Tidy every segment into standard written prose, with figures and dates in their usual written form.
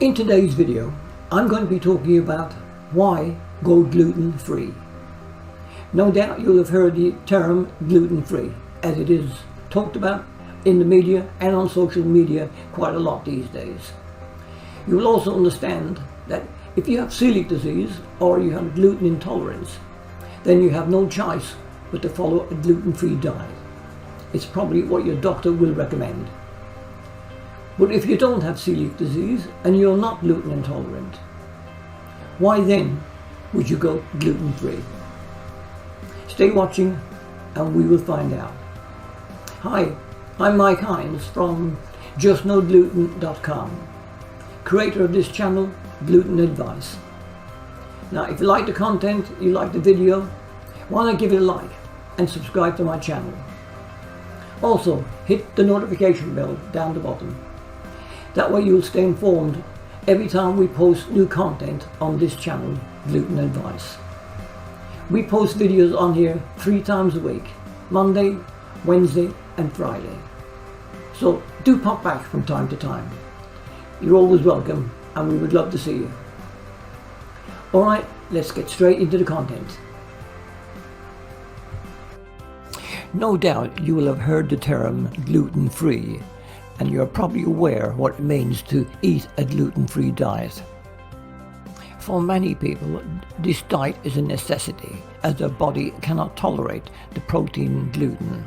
In today's video, I'm going to be talking about why go gluten-free. No doubt you'll have heard the term gluten-free, as it is talked about in the media and on social media quite a lot these days. You will also understand that if you have celiac disease or you have gluten intolerance, then you have no choice but to follow a gluten-free diet. It's probably what your doctor will recommend. But if you don't have celiac disease and you're not gluten intolerant, why then would you go gluten-free? Stay watching and we will find out. Hi, I'm Mike Hines from JustNoGluten.com, creator of this channel, Gluten Advice. Now, if you like the content, you like the video, why not give it a like and subscribe to my channel. Also, hit the notification bell down the bottom. That way you'll stay informed every time we post new content on this channel, Gluten Advice. We post videos on here 3 times a week, Monday, Wednesday and Friday. So do pop back from time to time. You're always welcome and we would love to see you. Alright, let's get straight into the content. No doubt you will have heard the term gluten-free, and you're probably aware what it means to eat a gluten-free diet. For many people, this diet is a necessity, as their body cannot tolerate the protein gluten,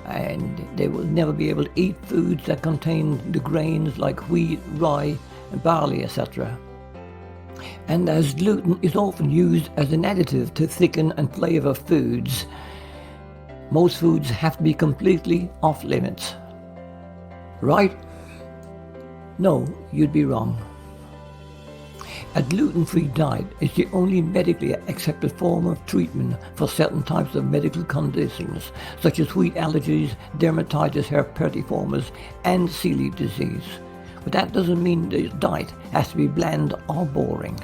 and they will never be able to eat foods that contain the grains like wheat, rye, barley, etc. And as gluten is often used as an additive to thicken and flavor foods, most foods have to be completely off limits. Right? No, you'd be wrong. A gluten-free diet is the only medically accepted form of treatment for certain types of medical conditions, such as wheat allergies, dermatitis, herpetiformis, and celiac disease. But that doesn't mean the diet has to be bland or boring.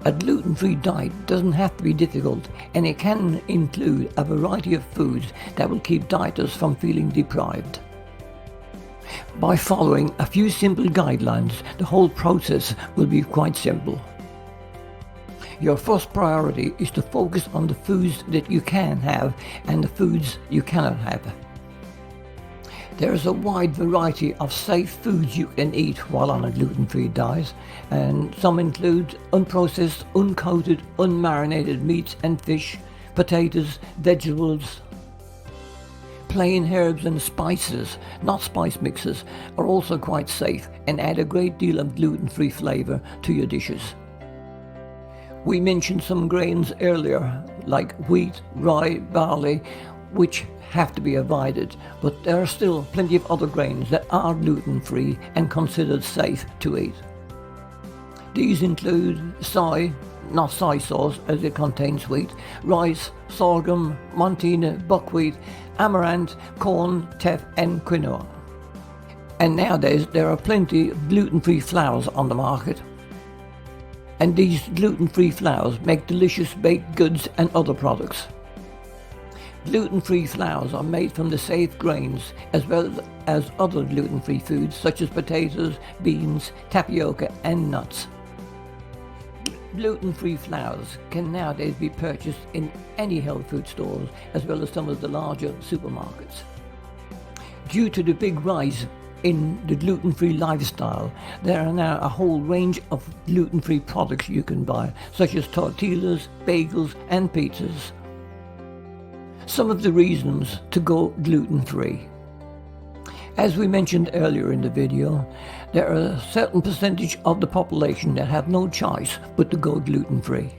A gluten-free diet doesn't have to be difficult, and it can include a variety of foods that will keep dieters from feeling deprived. By following a few simple guidelines, the whole process will be quite simple. Your first priority is to focus on the foods that you can have and the foods you cannot have. There is a wide variety of safe foods you can eat while on a gluten-free diet, and some include unprocessed, uncoated, unmarinated meats and fish, potatoes, vegetables. Plain herbs and spices, not spice mixes, are also quite safe and add a great deal of gluten-free flavor to your dishes. We mentioned some grains earlier, like wheat, rye, barley, which have to be avoided, but there are still plenty of other grains that are gluten-free and considered safe to eat. These include soy, not soy sauce as it contains wheat, rice, sorghum, montina, buckwheat, amaranth, corn, teff and quinoa. And nowadays there are plenty of gluten-free flours on the market. And these gluten-free flours make delicious baked goods and other products. Gluten-free flours are made from the safe grains as well as other gluten-free foods such as potatoes, beans, tapioca and nuts. Gluten-free flours can nowadays be purchased in any health food stores as well as some of the larger supermarkets. Due to the big rise in the gluten-free lifestyle, there are now a whole range of gluten-free products you can buy, such as tortillas, bagels and pizzas. Some of the reasons to go gluten-free. As we mentioned earlier in the video, there are a certain percentage of the population that have no choice but to go gluten-free.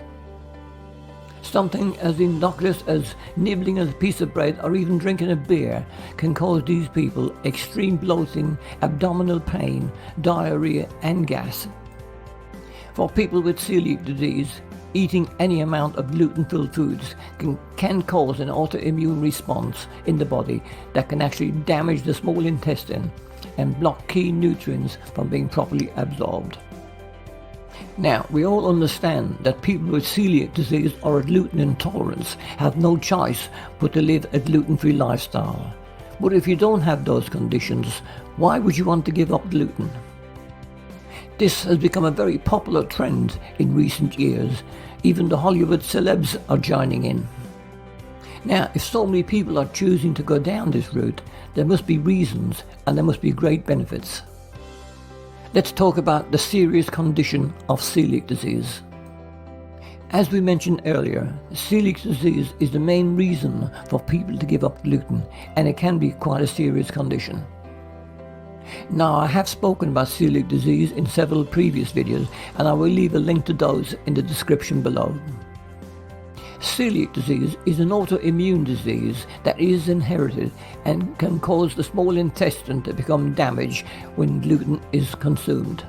Something as innocuous as nibbling a piece of bread or even drinking a beer can cause these people extreme bloating, abdominal pain, diarrhea and gas. For people with celiac disease, eating any amount of gluten-filled foods can cause an autoimmune response in the body that can actually damage the small intestine and block key nutrients from being properly absorbed. Now, we all understand that people with celiac disease or a gluten intolerance have no choice but to live a gluten-free lifestyle. But if you don't have those conditions, why would you want to give up gluten? This has become a very popular trend in recent years. Even the Hollywood celebs are joining in. Now, if so many people are choosing to go down this route, there must be reasons and there must be great benefits. Let's talk about the serious condition of celiac disease. As we mentioned earlier, celiac disease is the main reason for people to give up gluten, and it can be quite a serious condition. Now, I have spoken about celiac disease in several previous videos, and I will leave a link to those in the description below. Celiac disease is an autoimmune disease that is inherited and can cause the small intestine to become damaged when gluten is consumed.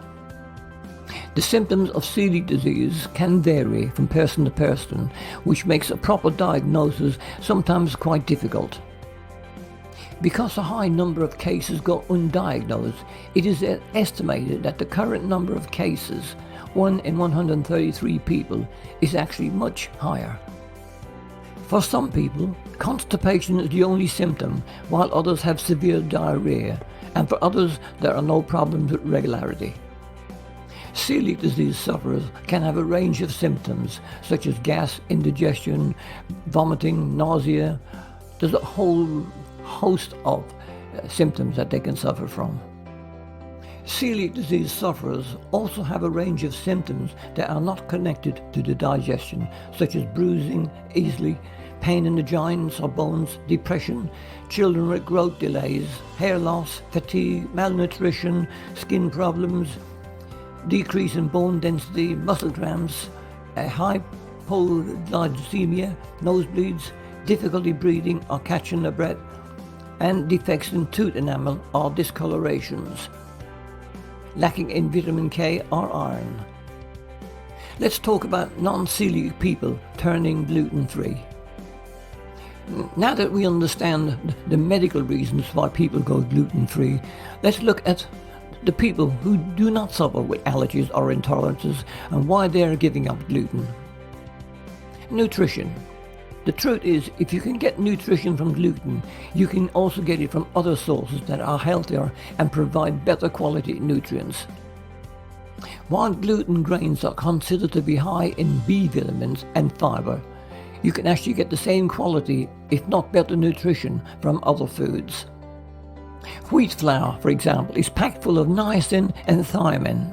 The symptoms of celiac disease can vary from person to person, which makes a proper diagnosis sometimes quite difficult. Because a high number of cases go undiagnosed, it is estimated that the current number of cases, 1 in 133 people, is actually much higher. For some people, constipation is the only symptom, while others have severe diarrhea, and for others there are no problems with regularity. Celiac disease sufferers can have a range of symptoms, such as gas, indigestion, vomiting, nausea. There's a whole host of symptoms that they can suffer from. Celiac disease sufferers also have a range of symptoms that are not connected to the digestion, such as bruising easily, pain in the joints or bones, depression, children with growth delays, hair loss, fatigue, malnutrition, skin problems, decrease in bone density, muscle cramps, hypoglycemia, nosebleeds, difficulty breathing or catching the breath, and defects in tooth enamel or discolorations, lacking in vitamin K or iron. Let's talk about non-celiac people turning gluten-free. Now that we understand the medical reasons why people go gluten-free, let's look at the people who do not suffer with allergies or intolerances and why they are giving up gluten. Nutrition. The truth is, if you can get nutrition from gluten, you can also get it from other sources that are healthier and provide better quality nutrients. While gluten grains are considered to be high in B vitamins and fiber, you can actually get the same quality, if not better nutrition, from other foods. Wheat flour, for example, is packed full of niacin and thiamine.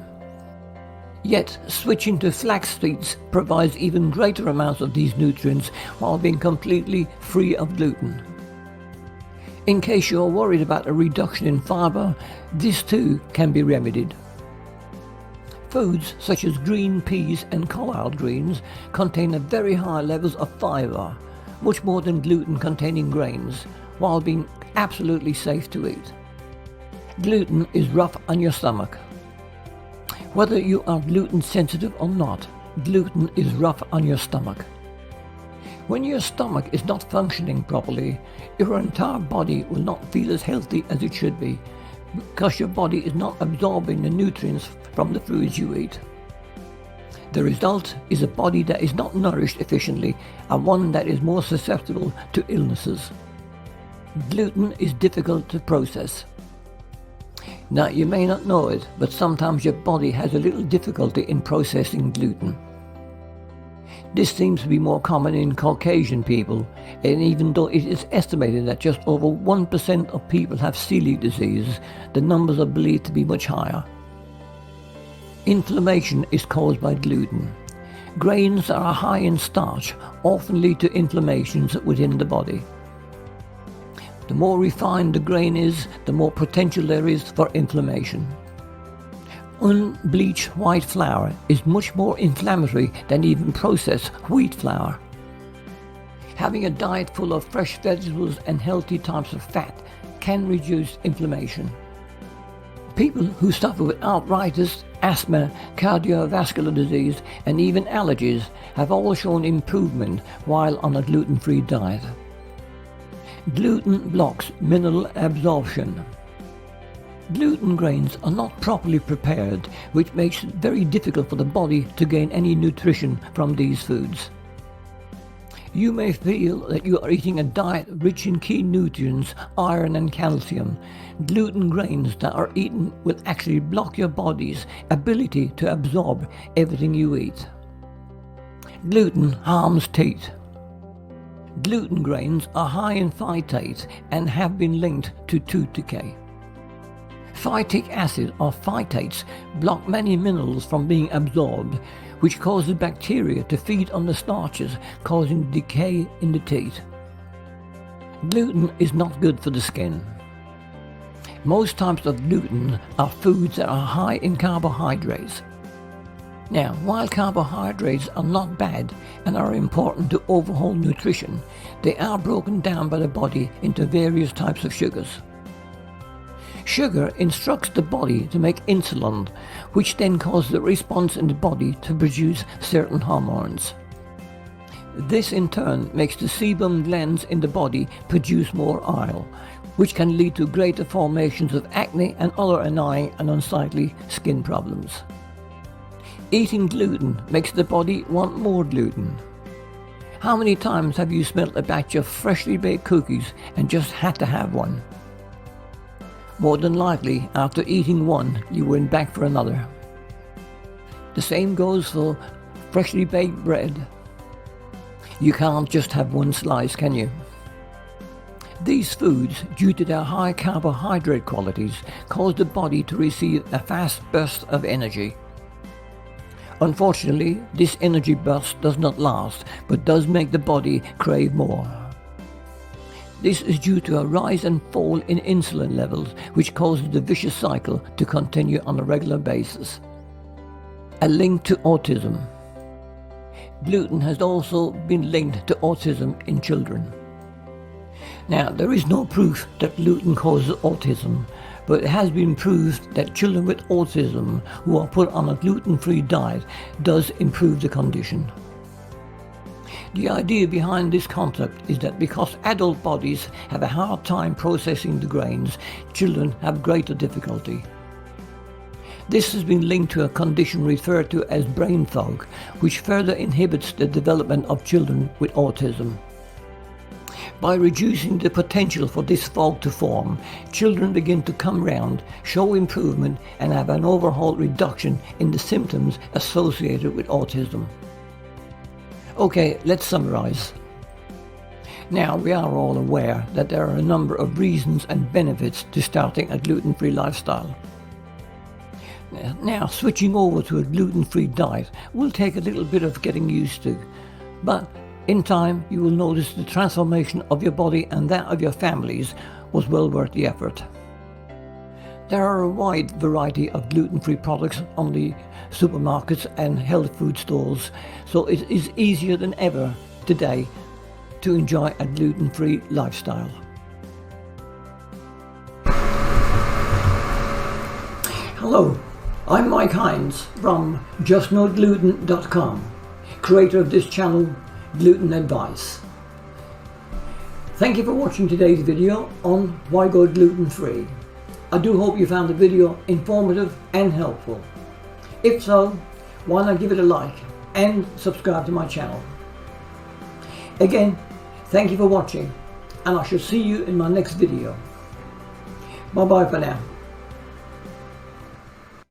Yet, switching to flax seeds provides even greater amounts of these nutrients while being completely free of gluten. In case you're worried about a reduction in fiber, this too can be remedied. Foods such as green peas and collard greens contain a very high levels of fiber, much more than gluten-containing grains, while being absolutely safe to eat. Gluten is rough on your stomach. Whether you are gluten sensitive or not, gluten is rough on your stomach. When your stomach is not functioning properly, your entire body will not feel as healthy as it should be, because your body is not absorbing the nutrients from the foods you eat. The result is a body that is not nourished efficiently and one that is more susceptible to illnesses. Gluten is difficult to process. Now, you may not know it, but sometimes your body has a little difficulty in processing gluten. This seems to be more common in Caucasian people, and even though it is estimated that just over 1% of people have celiac disease, the numbers are believed to be much higher. Inflammation is caused by gluten. Grains that are high in starch often lead to inflammations within the body. The more refined the grain is, the more potential there is for inflammation. Unbleached white flour is much more inflammatory than even processed wheat flour. Having a diet full of fresh vegetables and healthy types of fat can reduce inflammation. People who suffer with arthritis, asthma, cardiovascular disease, and even allergies have all shown improvement while on a gluten-free diet. Gluten blocks mineral absorption. Gluten grains are not properly prepared, which makes it very difficult for the body to gain any nutrition from these foods. You may feel that you are eating a diet rich in key nutrients, iron and calcium. Gluten grains that are eaten will actually block your body's ability to absorb everything you eat. Gluten harms teeth. Gluten grains are high in phytate and have been linked to tooth decay. Phytic acid or phytates block many minerals from being absorbed, which causes bacteria to feed on the starches, causing decay in the teeth. Gluten is not good for the skin. Most types of gluten are foods that are high in carbohydrates. Now, while carbohydrates are not bad and are important to overall nutrition, they are broken down by the body into various types of sugars. Sugar instructs the body to make insulin, which then causes a response in the body to produce certain hormones. This in turn makes the sebum glands in the body produce more oil, which can lead to greater formations of acne and other annoying and unsightly skin problems. Eating gluten makes the body want more gluten. How many times have you smelled a batch of freshly baked cookies and just had to have one? More than likely, after eating one, you went back for another. The same goes for freshly baked bread. You can't just have one slice, can you? These foods, due to their high carbohydrate qualities, cause the body to receive a fast burst of energy. Unfortunately, this energy burst does not last, but does make the body crave more. This is due to a rise and fall in insulin levels, which causes the vicious cycle to continue on a regular basis. A link to autism. Gluten has also been linked to autism in children. Now, there is no proof that gluten causes autism, but it has been proved that children with autism who are put on a gluten-free diet does improve the condition. The idea behind this concept is that because adult bodies have a hard time processing the grains, children have greater difficulty. This has been linked to a condition referred to as brain fog, which further inhibits the development of children with autism. By reducing the potential for this fog to form, children begin to come round, show improvement, and have an overall reduction in the symptoms associated with autism. Okay, let's summarize. Now, we are all aware that there are a number of reasons and benefits to starting a gluten-free lifestyle. Now, switching over to a gluten-free diet will take a little bit of getting used to, but in time you will notice the transformation of your body and that of your families was well worth the effort. There are a wide variety of gluten-free products on the supermarkets and health food stores, so it is easier than ever today to enjoy a gluten-free lifestyle. Hello, I'm Mike Hines from JustNoGluten.com, creator of this channel, Gluten Advice. Thank you for watching today's video on why go gluten-free. I do hope you found the video informative and helpful. If so, why not give it a like and subscribe to my channel. Again, thank you for watching, and I shall see you in my next video. Bye bye for now.